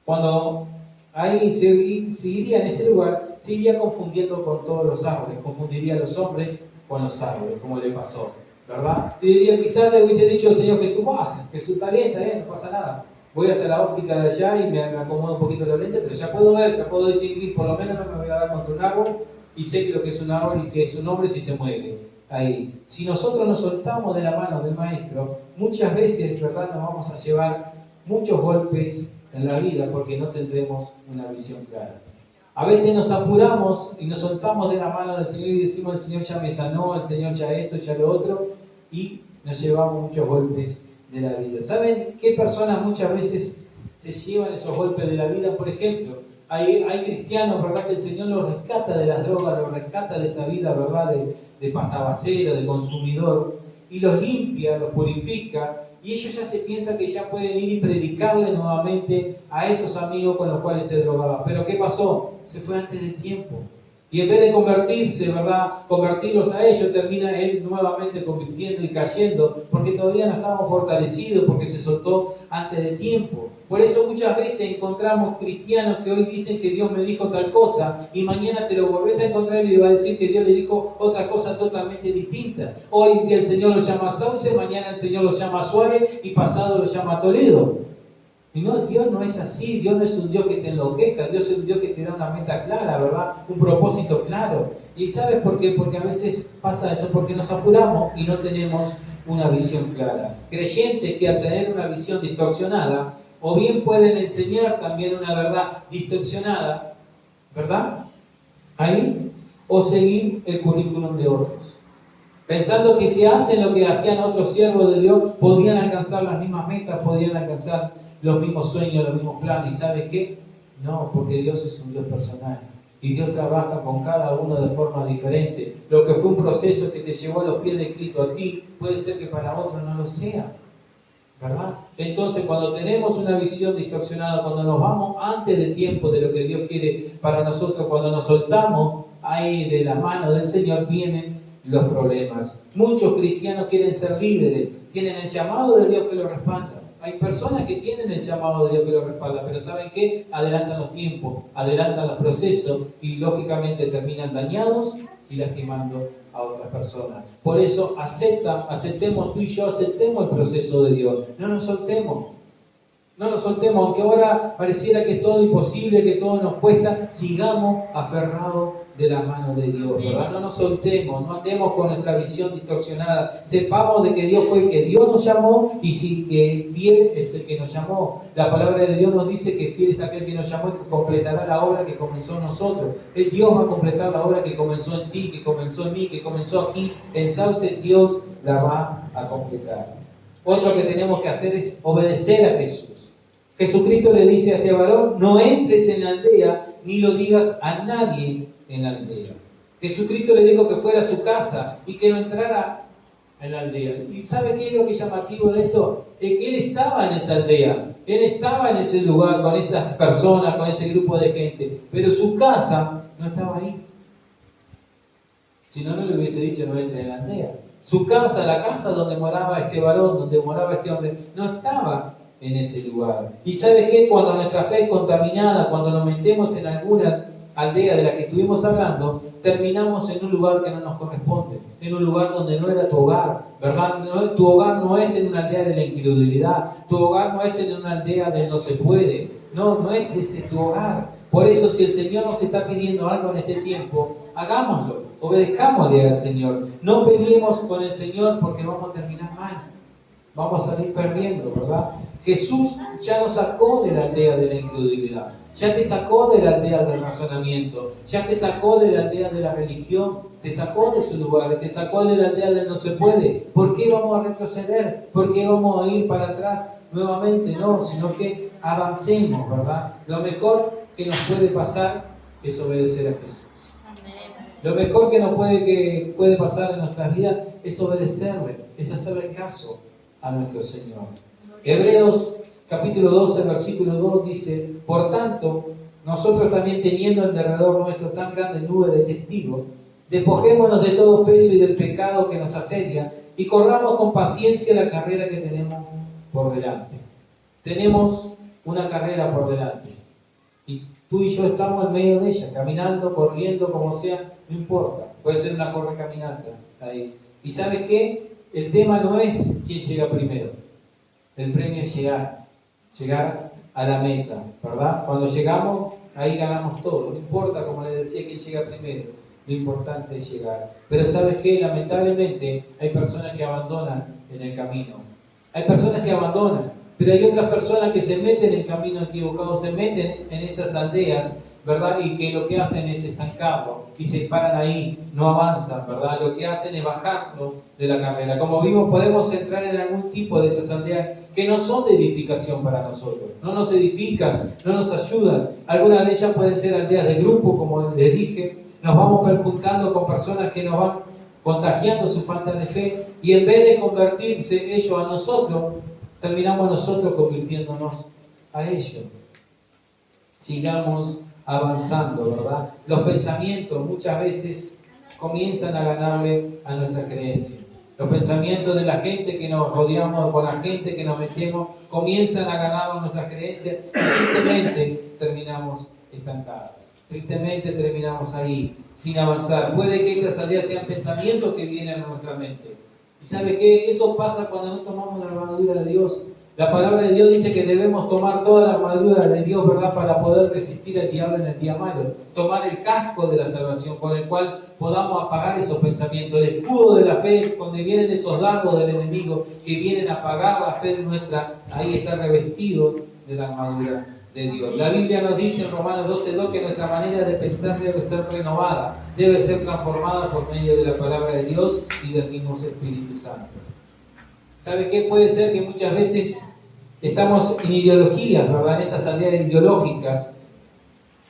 Cuando ahí se iría en ese lugar, se iría confundiendo con todos los árboles, confundiría a los hombres con los árboles, como le pasó, ¿verdad? Y diría, quizás le hubiese dicho al Señor Jesús, Jesús está bien, no pasa nada. Voy hasta la óptica de allá y me acomodo un poquito los lentes, pero ya puedo ver, ya puedo distinguir, por lo menos no me voy a dar contra un árbol y sé que lo que es un árbol y que es un hombre si se mueve. Ahí. Si nosotros nos soltamos de la mano del Maestro, muchas veces, ¿verdad?, nos vamos a llevar muchos golpes en la vida porque no tendremos una visión clara. A veces nos apuramos y nos soltamos de la mano del Señor y decimos, el Señor ya me sanó, el Señor ya esto, ya lo otro, y nos llevamos muchos golpes de la vida. ¿Saben qué personas muchas veces se llevan esos golpes de la vida? Por ejemplo, hay cristianos, ¿verdad?, que el Señor los rescata de las drogas, los rescata de esa vida, ¿verdad?, de pastabacero, de consumidor, y los limpia, los purifica, y ellos ya se piensan que ya pueden ir y predicarle nuevamente a esos amigos con los cuales se drogaba. Pero ¿qué pasó? Se fue antes de tiempo. Y en vez de convertirse, ¿verdad?, convertirlos a ellos, termina él nuevamente convirtiendo y cayendo, porque todavía no estábamos fortalecidos, porque se soltó antes de tiempo. Por eso muchas veces encontramos cristianos que hoy dicen que Dios me dijo tal cosa, y mañana te lo volvés a encontrar y le va a decir que Dios le dijo otra cosa totalmente distinta. Hoy el Señor lo llama Sauce, mañana el Señor lo llama Suárez, y pasado lo llama Toledo. Y no, Dios no es así, Dios no es un Dios que te enloquezca, Dios es un Dios que te da una meta clara, ¿verdad? Un propósito claro. ¿Y sabes por qué? Porque a veces pasa eso, porque nos apuramos y no tenemos una visión clara. Creyentes que al tener una visión distorsionada, o bien pueden enseñar también una verdad distorsionada, ¿verdad? Ahí, o seguir el currículum de otros. Pensando que si hacen lo que hacían otros siervos de Dios, podían alcanzar las mismas metas, podían alcanzar los mismos sueños, los mismos planes. ¿Y sabes qué? No, porque Dios es un Dios personal. Y Dios trabaja con cada uno de forma diferente. Lo que fue un proceso que te llevó a los pies de Cristo a ti, puede ser que para otros no lo sea. ¿Verdad? Entonces, cuando tenemos una visión distorsionada, cuando nos vamos antes de tiempo de lo que Dios quiere para nosotros, cuando nos soltamos ahí de la mano del Señor, vienen los problemas. Muchos cristianos quieren ser líderes, tienen el llamado de Dios que los respalda. Hay personas que tienen el llamado de Dios que los respalda, pero ¿saben qué? Adelantan los tiempos, adelantan los procesos y lógicamente terminan dañados y lastimando a otras personas. Por eso aceptemos tú y yo, aceptemos el proceso de Dios. No nos soltemos. No nos soltemos, aunque ahora pareciera que es todo imposible, que todo nos cuesta, sigamos aferrados de la mano de Dios, ¿verdad? No nos soltemos, no andemos con nuestra visión distorsionada. Sepamos de que Dios fue el que Dios nos llamó y sí que fiel es el que nos llamó. La palabra de Dios nos dice que fiel es aquel que nos llamó y que completará la obra que comenzó en nosotros. El Dios va a completar la obra que comenzó en ti, que comenzó en mí, que comenzó aquí en Sauce. Dios la va a completar. Otro que tenemos que hacer es obedecer a Jesús. Jesucristo le dice a este varón, no entres en la aldea ni lo digas a nadie en la aldea. Jesucristo le dijo que fuera a su casa y que no entrara en la aldea. ¿Y sabe qué es lo que es llamativo de esto? Es que él estaba en esa aldea, él estaba en ese lugar con esas personas, con ese grupo de gente, pero su casa no estaba ahí. Si no, no le hubiese dicho no entre en la aldea. Su casa, la casa donde moraba este varón, donde moraba este hombre, no estaba en ese lugar. Y ¿sabes qué? Cuando nuestra fe es contaminada, cuando nos metemos en alguna aldea de la que estuvimos hablando, terminamos en un lugar que no nos corresponde, en un lugar donde no era tu hogar, ¿verdad? No, tu hogar no es en una aldea de la incredulidad, tu hogar no es en una aldea de no se puede, no es ese tu hogar. Por eso, si el Señor nos está pidiendo algo en este tiempo, hagámoslo, obedezcámosle al Señor. No peleemos con el Señor porque vamos a terminar mal, vamos a salir perdiendo, ¿verdad? Jesús ya nos sacó de la aldea de la incredulidad, ya te sacó de la aldea del razonamiento, ya te sacó de la aldea de la religión, te sacó de su lugar, te sacó de la aldea del no se puede. ¿Por qué vamos a retroceder? ¿Por qué vamos a ir para atrás nuevamente? No, sino que avancemos, ¿verdad? Lo mejor que nos puede pasar es obedecer a Jesús. Lo mejor que nos puede pasar en nuestras vidas es obedecerle, es hacerle caso a nuestro Señor. Hebreos capítulo 12, versículo 2 dice: por tanto, nosotros también teniendo en derredor nuestro tan grande nube de testigos, despojémonos de todo peso y del pecado que nos asedia y corramos con paciencia la carrera que tenemos por delante. Tenemos una carrera por delante y tú y yo estamos en medio de ella, caminando, corriendo, como sea, no importa. Puede ser una correcaminata ahí. ¿Y sabes qué? El tema no es quién llega primero. El premio es llegar a la meta, ¿verdad? Cuando llegamos, ahí ganamos todo. No importa, como les decía, quién llega primero. Lo importante es llegar. Pero ¿sabes qué? Lamentablemente hay personas que abandonan en el camino. Hay personas que abandonan, pero hay otras personas que se meten en el camino equivocado, se meten en esas aldeas, ¿verdad? Y que lo que hacen es estancarlo y se paran ahí, no avanzan, ¿verdad? Lo que hacen es bajarlo de la carrera. Como vimos, podemos entrar en algún tipo de esas aldeas que no son de edificación para nosotros, no nos edifican, no nos ayudan. Algunas de ellas pueden ser aldeas de grupo, como les dije, nos vamos perjuntando con personas que nos van contagiando su falta de fe y en vez de convertirse ellos a nosotros, terminamos nosotros convirtiéndonos a ellos. Sigamos avanzando, ¿verdad? Los pensamientos muchas veces comienzan a ganarle a nuestra creencia. Los pensamientos de la gente que nos rodeamos, con la gente que nos metemos, comienzan a ganar nuestras creencias y tristemente terminamos estancados. Tristemente terminamos ahí, sin avanzar. Puede que estas salidas sean pensamientos que vienen a nuestra mente. ¿Y sabe qué? Eso pasa cuando no tomamos la armadura de Dios. La palabra de Dios dice que debemos tomar toda la armadura de Dios, ¿verdad?, para poder resistir al diablo en el día malo. Tomar el casco de la salvación con el cual podamos apagar esos pensamientos. El escudo de la fe, donde vienen esos dardos del enemigo que vienen a apagar la fe nuestra, ahí está revestido de la armadura de Dios. La Biblia nos dice en Romanos 12:2 que nuestra manera de pensar debe ser renovada, debe ser transformada por medio de la palabra de Dios y del mismo Espíritu Santo. ¿Sabe qué? Puede ser que muchas veces estamos en ideologías, ¿verdad? En esas aldeas ideológicas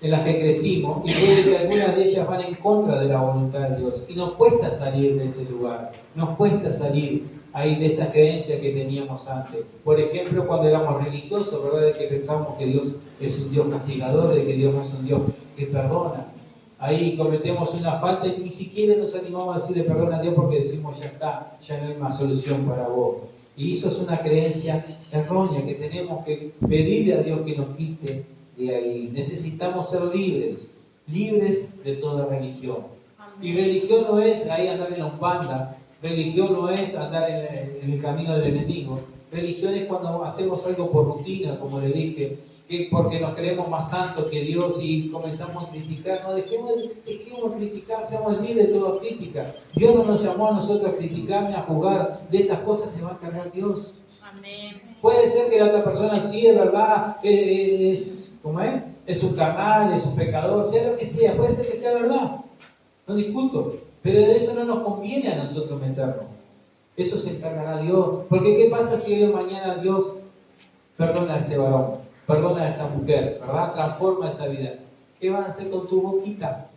en las que crecimos y puede que algunas de ellas van en contra de la voluntad de Dios y nos cuesta salir de ese lugar, nos cuesta salir ahí de esa creencia que teníamos antes. Por ejemplo, cuando éramos religiosos, ¿verdad? De que pensábamos que Dios es un Dios castigador, de que Dios no es un Dios que perdona. Ahí cometemos una falta y ni siquiera nos animamos a decirle perdón a Dios porque decimos ya está, ya no hay más solución para vos. Y eso es una creencia errónea que tenemos que pedirle a Dios que nos quite de ahí. Necesitamos ser libres, libres de toda religión. Y religión no es ahí andar en la umbanda, religión no es andar en el camino del enemigo. Religión es cuando hacemos algo por rutina, como le dije, que porque nos creemos más santos que Dios y comenzamos a criticar. No, dejemos de criticar, seamos libres de toda crítica. Dios no nos llamó a nosotros a criticar ni a juzgar. De esas cosas se va a encargar Dios. Amén. Puede ser que la otra persona sí, es verdad, ¿cómo es? Es un carnal, es un pecador, sea lo que sea, puede ser que sea verdad. No discuto. Pero de eso no nos conviene a nosotros meternos. Eso se encargará Dios. Porque ¿qué pasa si hoy o mañana Dios perdona a ese varón? Perdona a esa mujer, ¿verdad? Transforma esa vida. ¿Qué vas a hacer con tu boquita?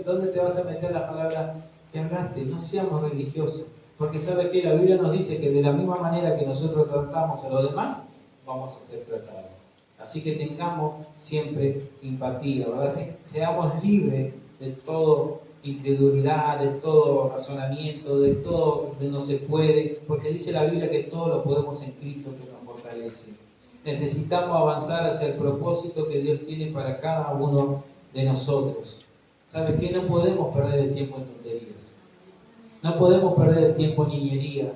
¿Dónde te vas a meter las palabras que hablaste? No seamos religiosos. Porque ¿sabes qué? La Biblia nos dice que de la misma manera que nosotros tratamos a los demás, vamos a ser tratados. Así que tengamos siempre empatía, ¿verdad? Seamos libres de todo incredulidad, de todo razonamiento, de todo que no se puede, porque dice la Biblia que todo lo podemos en Cristo que nos fortalece. Necesitamos avanzar hacia el propósito que Dios tiene para cada uno de nosotros. ¿Sabes qué? No podemos perder el tiempo en tonterías. No podemos perder el tiempo en niñería,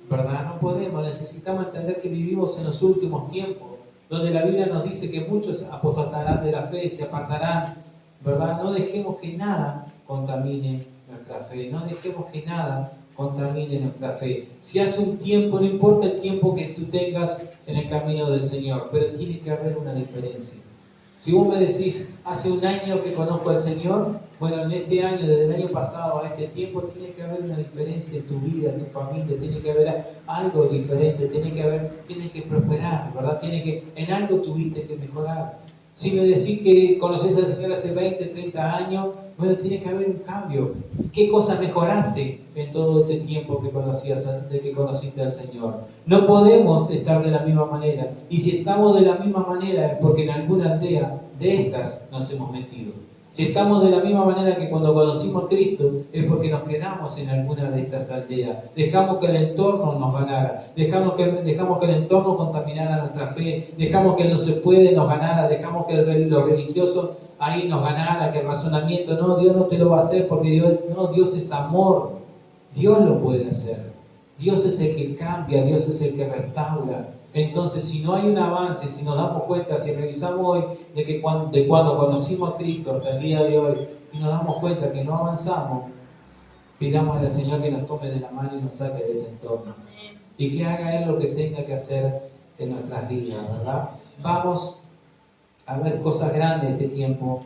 ¿verdad? No podemos. Necesitamos entender que vivimos en los últimos tiempos, donde la Biblia nos dice que muchos apostatarán de la fe, se apartarán, ¿verdad? No dejemos que nada contamine nuestra fe. No dejemos que nada contamine nuestra fe. Si hace un tiempo, no importa el tiempo que tú tengas en el camino del Señor, pero tiene que haber una diferencia. Si vos me decís, hace un año que conozco al Señor, bueno, en este año, desde el año pasado a este tiempo, tiene que haber una diferencia en tu vida, en tu familia, tiene que haber algo diferente, tiene que prosperar, ¿verdad? En algo tuviste que mejorar. Si me decís que conoces al Señor hace 20, 30 años, Bueno, tiene que haber un cambio. ¿Qué cosa mejoraste en todo este tiempo que conociste al Señor? No podemos estar de la misma manera. Y si estamos de la misma manera es porque en alguna aldea de estas nos hemos metido. Si estamos de la misma manera que cuando conocimos a Cristo, es porque nos quedamos en alguna de estas aldeas. Dejamos que el entorno nos ganara. Dejamos que el entorno contaminara nuestra fe. Dejamos que el no se puede nos ganara. Dejamos que lo religioso ahí nos ganara, que el razonamiento, no, Dios no te lo va a hacer porque Dios es amor. Dios lo puede hacer. Dios es el que cambia, Dios es el que restaura. Entonces, si no hay un avance, si nos damos cuenta, si revisamos hoy de cuando conocimos a Cristo hasta el día de hoy y nos damos cuenta que no avanzamos, pidamos al Señor que nos tome de la mano y nos saque de ese entorno. Y que haga Él lo que tenga que hacer en nuestras vidas, ¿verdad? Vamos a ver cosas grandes este tiempo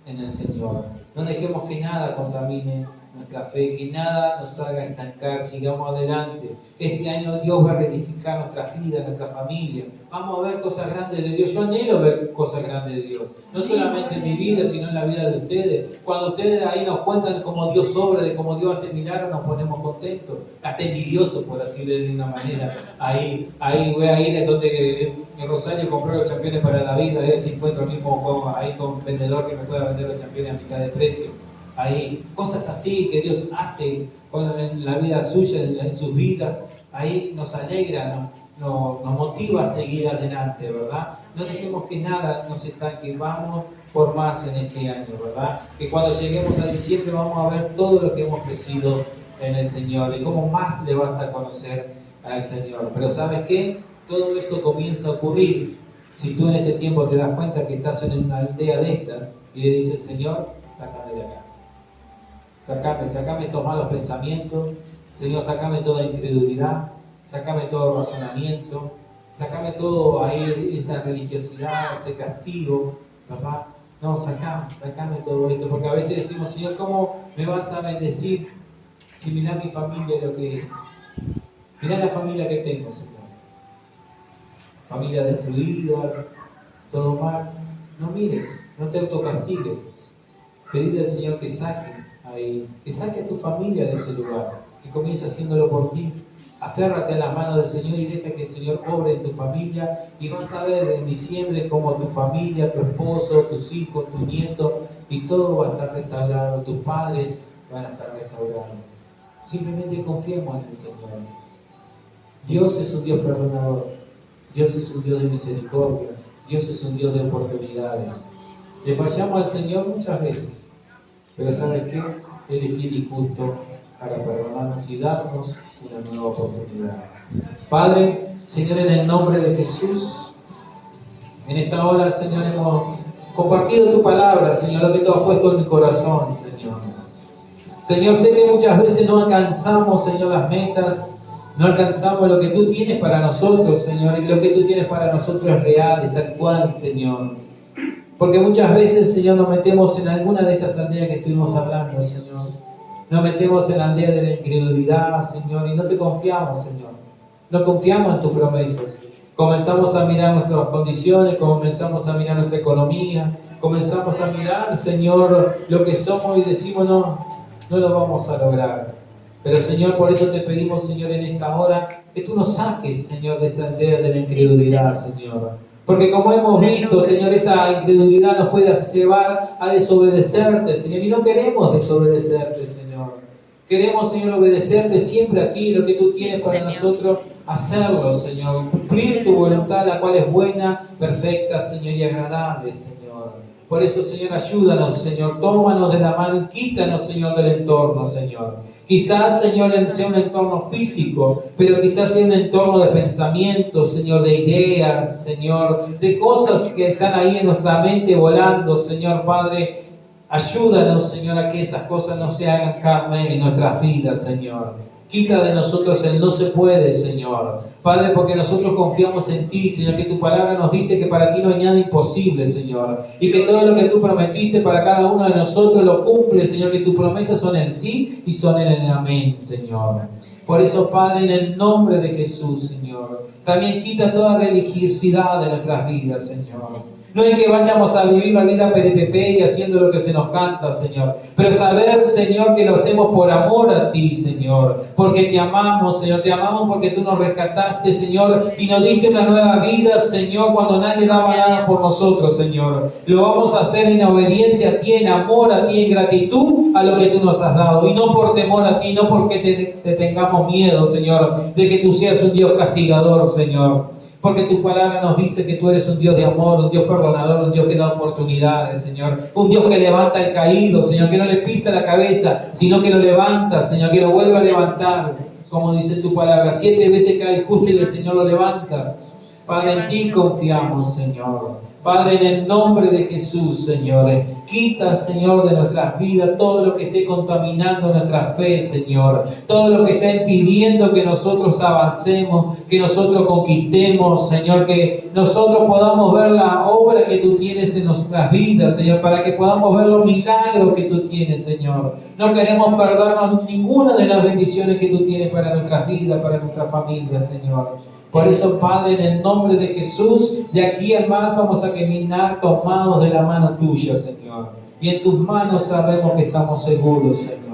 en el Señor. No dejemos que nada contamine nuestra fe, que nada nos haga estancar, sigamos adelante. Este año Dios va a reedificar nuestras vidas, nuestra familia. Vamos a ver cosas grandes de Dios. Yo anhelo ver cosas grandes de Dios. No solamente en mi vida, sino en la vida de ustedes. Cuando ustedes ahí nos cuentan cómo Dios obra, de cómo Dios hace milagros, nos ponemos contentos. Hasta envidiosos, por así decirlo de una manera. Ahí voy a ir a donde en Rosario compró los championes para la vida, a ver si encuentro el mismo juego ahí con un vendedor que me pueda vender los championes a mitad de precio. Ahí, cosas así que Dios hace en la vida suya, en sus vidas, ahí nos alegra, nos motiva a seguir adelante, ¿verdad? No dejemos que nada nos estanque, vamos por más en este año, ¿verdad? Que cuando lleguemos a diciembre vamos a ver todo lo que hemos crecido en el Señor y cómo más le vas a conocer al Señor. Pero ¿sabes qué? Todo eso comienza a ocurrir si tú en este tiempo te das cuenta que estás en una aldea de esta y le dices, Señor, sácame de acá. Sácame estos malos pensamientos, Señor, sácame toda incredulidad, sácame todo razonamiento, sácame todo ahí, esa religiosidad, ese castigo, ¿verdad? No, sácame todo esto, porque a veces decimos, Señor, ¿cómo me vas a bendecir si mirá mi familia lo que es? Mirá la familia que tengo, Señor. Familia destruida, todo mal. No mires, no te autocastigues. Pedirle al Señor que saque a tu familia de ese lugar, que comience haciéndolo por ti. Aférrate a las manos del Señor y deja que el Señor obre en tu familia y vas a ver en diciembre cómo tu familia, tu esposo, tus hijos, tu nieto y todo va a estar restaurado, tus padres van a estar restaurados. Simplemente confiemos en el Señor. Dios es un Dios perdonador, Dios es un Dios de misericordia, Dios es un Dios de oportunidades. Le fallamos al Señor muchas veces, pero ¿sabes qué? Él es fiel y justo para perdonarnos y darnos una nueva oportunidad. Padre, Señor, en el nombre de Jesús, en esta hora, Señor, hemos compartido tu palabra, Señor, lo que tú has puesto en mi corazón, Señor. Señor, sé que muchas veces no alcanzamos, Señor, las metas, no alcanzamos lo que tú tienes para nosotros, Señor, y lo que tú tienes para nosotros es real, es tal cual, Señor. Porque muchas veces, Señor, nos metemos en alguna de estas aldeas que estuvimos hablando, Señor. Nos metemos en la aldea de la incredulidad, Señor, y no te confiamos, Señor. No confiamos en tus promesas. Comenzamos a mirar nuestras condiciones, comenzamos a mirar nuestra economía, comenzamos a mirar, Señor, lo que somos y decimos, no lo vamos a lograr. Pero, Señor, por eso te pedimos, Señor, en esta hora, que tú nos saques, Señor, de esa aldea de la incredulidad, Señor. Porque como hemos visto, Señor, esa incredulidad nos puede llevar a desobedecerte, Señor. Y no queremos desobedecerte, Señor. Queremos, Señor, obedecerte siempre a ti, lo que tú tienes para nosotros, hacerlo, Señor. Cumplir tu voluntad, la cual es buena, perfecta, Señor, y agradable, Señor. Por eso, Señor, ayúdanos, Señor. Tómanos de la mano y quítanos, Señor, del entorno, Señor. Quizás, Señor, sea un entorno físico, pero quizás sea un entorno de pensamientos, Señor, de ideas, Señor, de cosas que están ahí en nuestra mente volando, Señor, Padre. Ayúdanos, Señor, a que esas cosas no se hagan carne en nuestras vidas, Señor. Quita de nosotros el no se puede, Señor. Padre, porque nosotros confiamos en ti, Señor, que tu palabra nos dice que para ti no hay nada imposible, Señor. Y que todo lo que tú prometiste para cada uno de nosotros lo cumple, Señor, que tus promesas son en sí y son en el amén, Señor. Por eso, Padre, en el nombre de Jesús, Señor, también quita toda religiosidad de nuestras vidas, Señor. No es que vayamos a vivir la vida perepepe y haciendo lo que se nos canta, Señor. Pero saber, Señor, que lo hacemos por amor a ti, Señor. Porque te amamos, Señor. Te amamos porque tú nos rescataste, Señor. Y nos diste una nueva vida, Señor, cuando nadie daba nada por nosotros, Señor. Lo vamos a hacer en obediencia a ti, en amor a ti, en gratitud a lo que tú nos has dado. Y no por temor a ti, no porque te tengamos miedo, Señor, de que tú seas un Dios castigador, Señor. Porque tu palabra nos dice que tú eres un Dios de amor, un Dios perdonador, un Dios que da oportunidades, Señor. Un Dios que levanta al caído, Señor, que no le pisa la cabeza, sino que lo levanta, Señor, que lo vuelve a levantar. Como dice tu palabra, 7 veces cae el justo y el Señor lo levanta. Padre, en ti confiamos, Señor. Padre, en el nombre de Jesús, Señor, quita, Señor, de nuestras vidas todo lo que esté contaminando nuestra fe, Señor. Todo lo que está impidiendo que nosotros avancemos, que nosotros conquistemos, Señor, que nosotros podamos ver la obra que tú tienes en nuestras vidas, Señor, para que podamos ver los milagros que tú tienes, Señor. No queremos perdernos ninguna de las bendiciones que tú tienes para nuestras vidas, para nuestra familia, Señor. Por eso, Padre, en el nombre de Jesús, de aquí en más vamos a caminar tomados de la mano tuya, Señor. Y en tus manos sabemos que estamos seguros, Señor.